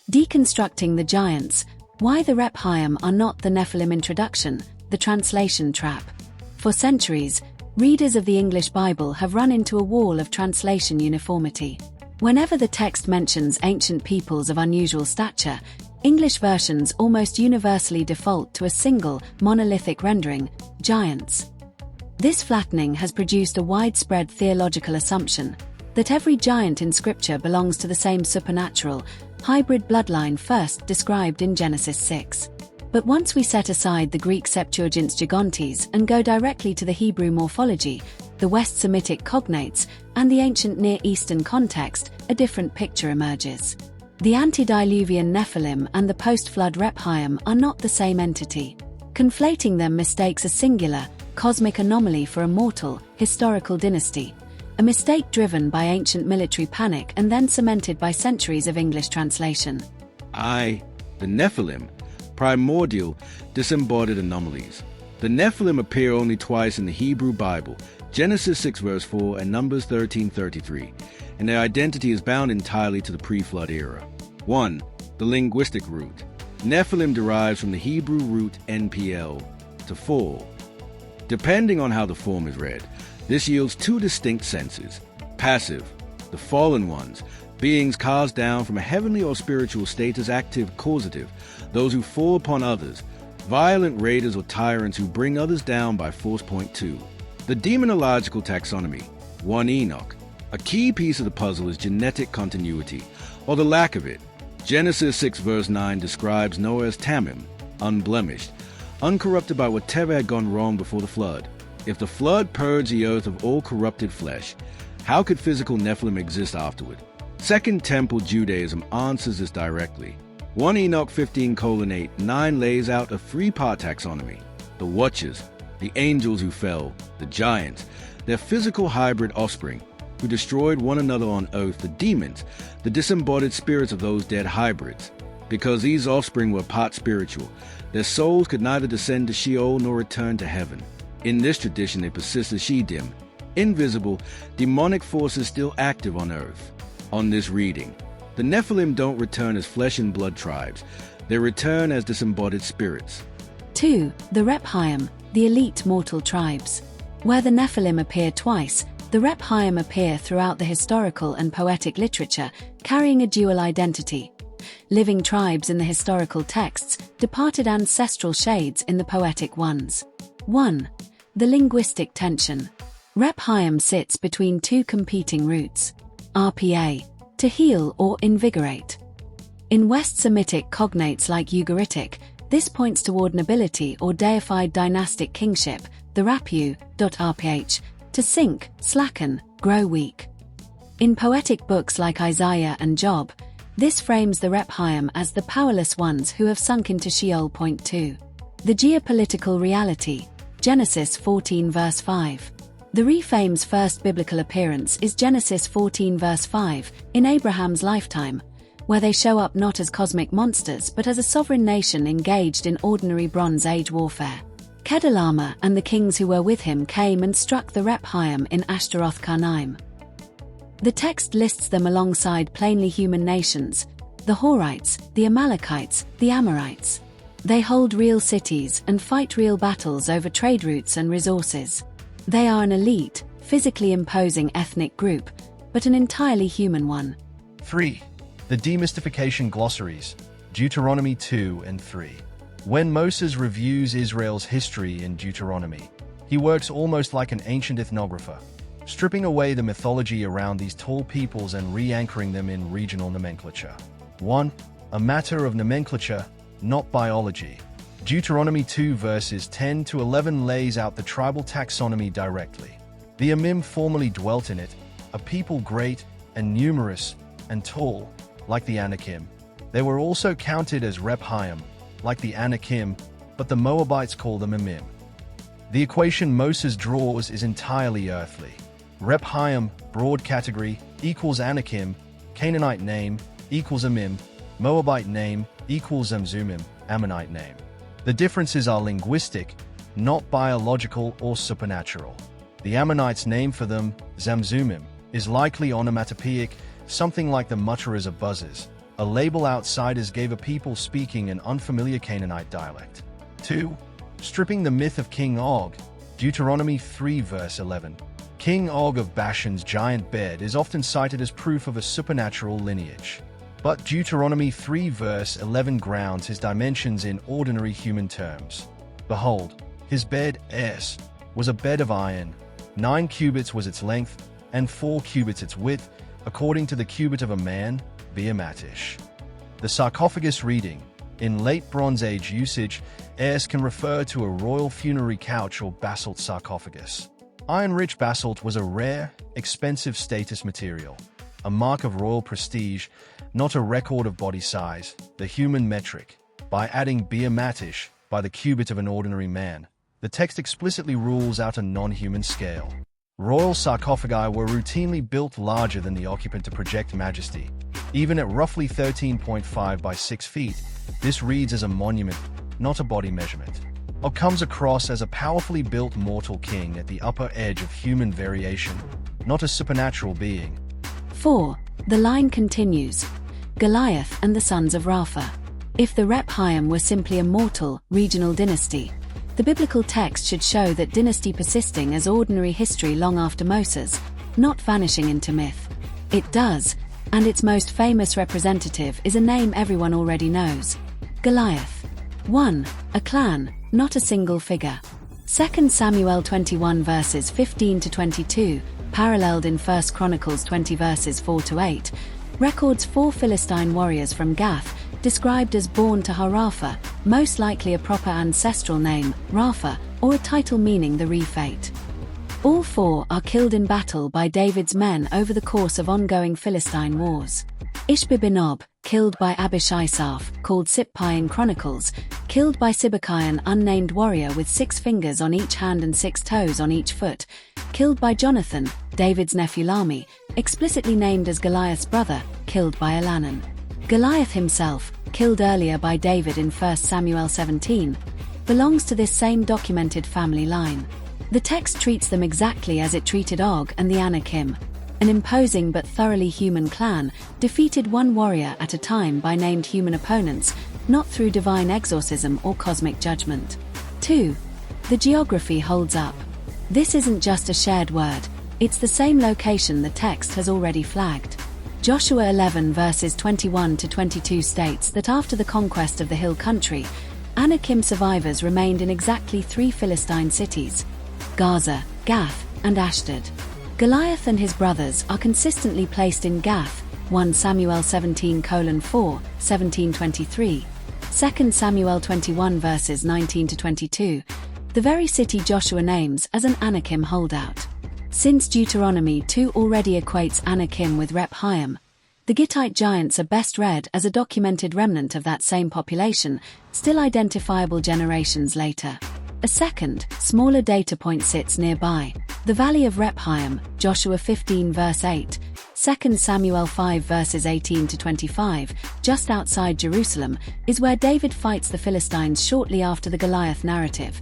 Deconstructing the Giants, Why the Rephaim Are Not the Nephilim. Introduction, the translation trap. For centuries, readers of the English Bible have run into a wall of translation uniformity. Whenever the text mentions ancient peoples of unusual stature, English versions almost universally default to a single, monolithic rendering, giants. This flattening has produced a widespread theological assumption that every giant in Scripture belongs to the same supernatural, hybrid bloodline first described in Genesis 6. But once we set aside the Greek Septuagint's Gigantes and go directly to the Hebrew morphology, the West Semitic cognates, and the ancient Near Eastern context, a different picture emerges. The antediluvian Nephilim and the post-flood Rephaim are not the same entity. Conflating them mistakes a singular, cosmic anomaly for a mortal, historical dynasty. A mistake driven by ancient military panic and then cemented by centuries of English translation. The Nephilim, primordial, disembodied anomalies. The Nephilim appear only twice in the Hebrew Bible, Genesis 6 verse 4 and Numbers 13:33, and their identity is bound entirely to the pre-flood era. 1. The linguistic root. Nephilim derives from the Hebrew root NPL, to fall. Depending on how the form is read, this yields two distinct senses. Passive, the fallen ones, beings cast down from a heavenly or spiritual state; as active, causative, those who fall upon others, violent raiders or tyrants who bring others down by force. Point 2. The demonological taxonomy. 1. Enoch. A key piece of the puzzle is genetic continuity, or the lack of it. Genesis 6 verse 9 describes Noah as Tamim, unblemished, uncorrupted by whatever had gone wrong before the flood. If the flood purged the earth of all corrupted flesh, how could physical Nephilim exist afterward? Second Temple Judaism answers this directly. 1 Enoch 15:8, 9 lays out a three-part taxonomy. The Watchers, the angels who fell, the giants, their physical hybrid offspring, who destroyed one another on earth; the demons, the disembodied spirits of those dead hybrids. Because these offspring were part spiritual, their souls could neither descend to Sheol nor return to heaven. In this tradition, they persist as Shedim, invisible, demonic forces still active on earth. On this reading, the Nephilim don't return as flesh and blood tribes, they return as disembodied spirits. 2. The Rephaim, the elite mortal tribes. Where the Nephilim appear twice, the Rephaim appear throughout the historical and poetic literature, carrying a dual identity. Living tribes in the historical texts, departed ancestral shades in the poetic ones. 1. The linguistic tension. Rephaim sits between two competing roots. RPA, to heal or invigorate. In West Semitic cognates like Ugaritic, this points toward nobility or deified dynastic kingship, the rapu.rph, to sink, slacken, grow weak. In poetic books like Isaiah and Job, this frames the Rephaim as the powerless ones who have sunk into Sheol. Point 2. The geopolitical reality. Genesis 14 verse 5. The Rephaim's first biblical appearance is Genesis 14 verse 5, in Abraham's lifetime, where they show up not as cosmic monsters but as a sovereign nation engaged in ordinary Bronze Age warfare. Kedorlaomer and the kings who were with him came and struck the Rephaim in Ashtaroth Karnaim. The text lists them alongside plainly human nations, the Horites, the Amalekites, the Amorites. They hold real cities and fight real battles over trade routes and resources. They are an elite, physically imposing ethnic group, but an entirely human one. 3. The demystification glossaries, Deuteronomy 2 and 3. When Moses reviews Israel's history in Deuteronomy, he works almost like an ancient ethnographer, stripping away the mythology around these tall peoples and re-anchoring them in regional nomenclature. 1. A matter of nomenclature, not biology. Deuteronomy 2 verses 10 to 11 lays out the tribal taxonomy directly. The Amim formerly dwelt in it, a people great and numerous and tall, like the Anakim. They were also counted as Rephaim, like the Anakim, but the Moabites call them Amim. The equation Moses draws is entirely earthly. Rephaim, broad category, equals Anakim, Canaanite name, equals Amim, Moabite name, equals Zamzumim, Ammonite name. The differences are linguistic, not biological or supernatural. The Ammonites' name for them, Zamzumim, is likely onomatopoeic, something like the mutterers of buzzers, a label outsiders gave a people speaking an unfamiliar Canaanite dialect. 2. Stripping the myth of King Og. Deuteronomy 3 verse 11. King Og of Bashan's giant bed is often cited as proof of a supernatural lineage. But Deuteronomy 3 verse 11 grounds his dimensions in ordinary human terms. Behold, his bed, S, was a bed of iron. 9 cubits was its length, and 4 cubits its width, according to the cubit of a man, Beamatish. The sarcophagus reading. In late Bronze Age usage, S can refer to a royal funerary couch or basalt sarcophagus. Iron-rich basalt was a rare, expensive status material, a mark of royal prestige, not a record of body size, the human metric. By adding Beamatish by the cubit of an ordinary man, the text explicitly rules out a non-human scale. Royal sarcophagi were routinely built larger than the occupant to project majesty. Even at roughly 13.5 by 6 feet, this reads as a monument, not a body measurement. Or comes across as a powerfully built mortal king at the upper edge of human variation, not a supernatural being. 4. The line continues. Goliath and the sons of Rephaim. If the Rephaim were simply a mortal, regional dynasty, the biblical text should show that dynasty persisting as ordinary history long after Moses, not vanishing into myth. It does, and its most famous representative is a name everyone already knows: Goliath. 1. A clan, not a single figure. 2 Samuel 21 verses 15 to 22, paralleled in 1 Chronicles 20 verses 4 to 8, records 4 Philistine warriors from Gath, described as born to Rapha, most likely a proper ancestral name, Rapha, or a title meaning the Rephate. All 4 are killed in battle by David's men over the course of ongoing Philistine wars. Ishbi-benob, killed by Abishai-Saph, called Sippai in Chronicles, killed by Sibbecai, an unnamed warrior with 6 fingers on each hand and 6 toes on each foot, killed by Jonathan, David's nephew Lami, explicitly named as Goliath's brother, killed by Elhanan. Goliath himself, killed earlier by David in 1 Samuel 17, belongs to this same documented family line. The text treats them exactly as it treated Og and the Anakim. An imposing but thoroughly human clan, defeated one warrior at a time by named human opponents, not through divine exorcism or cosmic judgment. 2. The geography holds up. This isn't just a shared word, it's the same location the text has already flagged. Joshua 11 verses 21 to 22 states that after the conquest of the hill country, Anakim survivors remained in exactly 3 Philistine cities: Gaza, Gath, and Ashdod. Goliath and his brothers are consistently placed in Gath, 1 Samuel 17:4, 17:23, 2 Samuel 21 verses 19 to 22, the very city Joshua names as an Anakim holdout. Since Deuteronomy 2 already equates Anakim with Rephaim, the Gittite giants are best read as a documented remnant of that same population, still identifiable generations later. A second, smaller data point sits nearby: the Valley of Rephaim, Joshua 15 verse 8, 2 Samuel 5 verses 18 to 25, just outside Jerusalem, is where David fights the Philistines shortly after the Goliath narrative,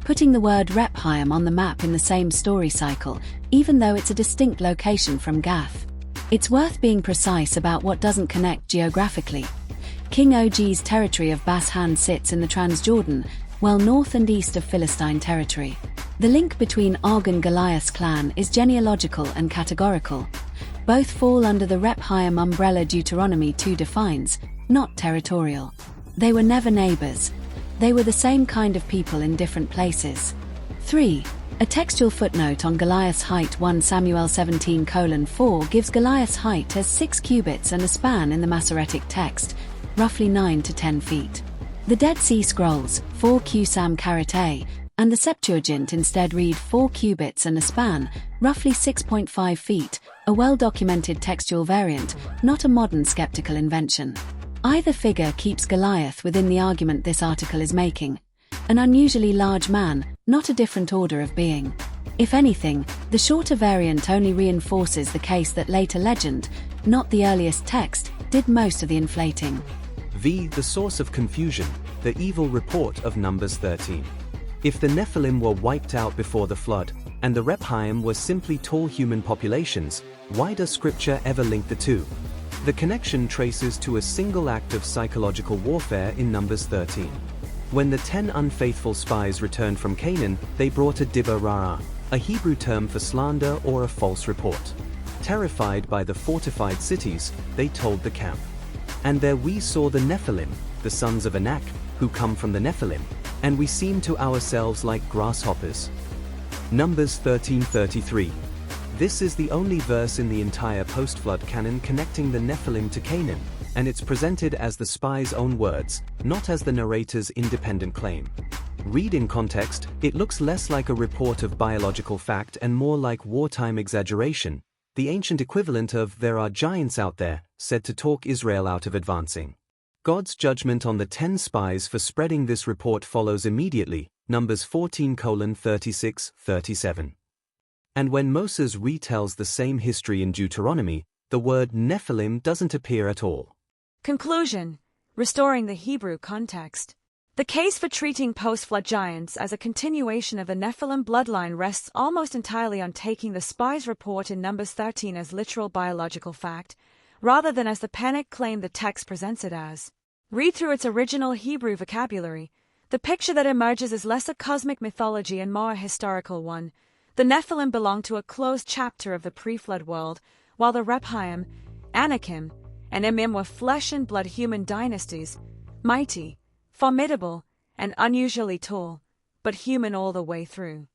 putting the word Rephaim on the map in the same story cycle, even though it's a distinct location from Gath. It's worth being precise about what doesn't connect geographically. King Og's territory of Bashan sits in the Transjordan, well north and east of Philistine territory. The link between Og and Goliath's clan is genealogical and categorical. Both fall under the Rephaim umbrella Deuteronomy 2 defines, not territorial. They were never neighbors. They were the same kind of people in different places. 3. A textual footnote on Goliath's height: 1 Samuel 17:4 gives Goliath's height as 6 cubits and a span in the Masoretic text, roughly 9 to 10 feet. The Dead Sea Scrolls, 4 Qsam caret A, and the Septuagint instead read 4 cubits and a span, roughly 6.5 feet, a well-documented textual variant, not a modern skeptical invention. Either figure keeps Goliath within the argument this article is making: an unusually large man, not a different order of being. If anything, the shorter variant only reinforces the case that later legend, not the earliest text, did most of the inflating. The source of confusion, the evil report of Numbers 13. If the Nephilim were wiped out before the flood, and the Rephaim were simply tall human populations, why does Scripture ever link the two? The connection traces to a single act of psychological warfare in Numbers 13. When the 10 unfaithful spies returned from Canaan, they brought a dibber ra'ah, a Hebrew term for slander or a false report. Terrified by the fortified cities, they told the camp, "And there we saw the Nephilim, the sons of Anak, who come from the Nephilim, and we seemed to ourselves like grasshoppers." Numbers 13:33. This is the only verse in the entire post-flood canon connecting the Nephilim to Canaan, and it's presented as the spies' own words, not as the narrator's independent claim. Read in context, it looks less like a report of biological fact and more like wartime exaggeration, the ancient equivalent of "there are giants out there," said to talk Israel out of advancing. God's judgment on the 10 spies for spreading this report follows immediately, Numbers 14:36-37. And when Moses retells the same history in Deuteronomy, the word Nephilim doesn't appear at all. Conclusion: restoring the Hebrew context. The case for treating post-flood giants as a continuation of the Nephilim bloodline rests almost entirely on taking the spies' report in Numbers 13 as literal biological fact, rather than as the panic claim the text presents it as. Read through its original Hebrew vocabulary. The picture that emerges is less a cosmic mythology and more a historical one. The Nephilim belong to a closed chapter of the pre-flood world, while the Rephaim, Anakim, and Emim were flesh and blood human dynasties, mighty, formidable, and unusually tall, but human all the way through.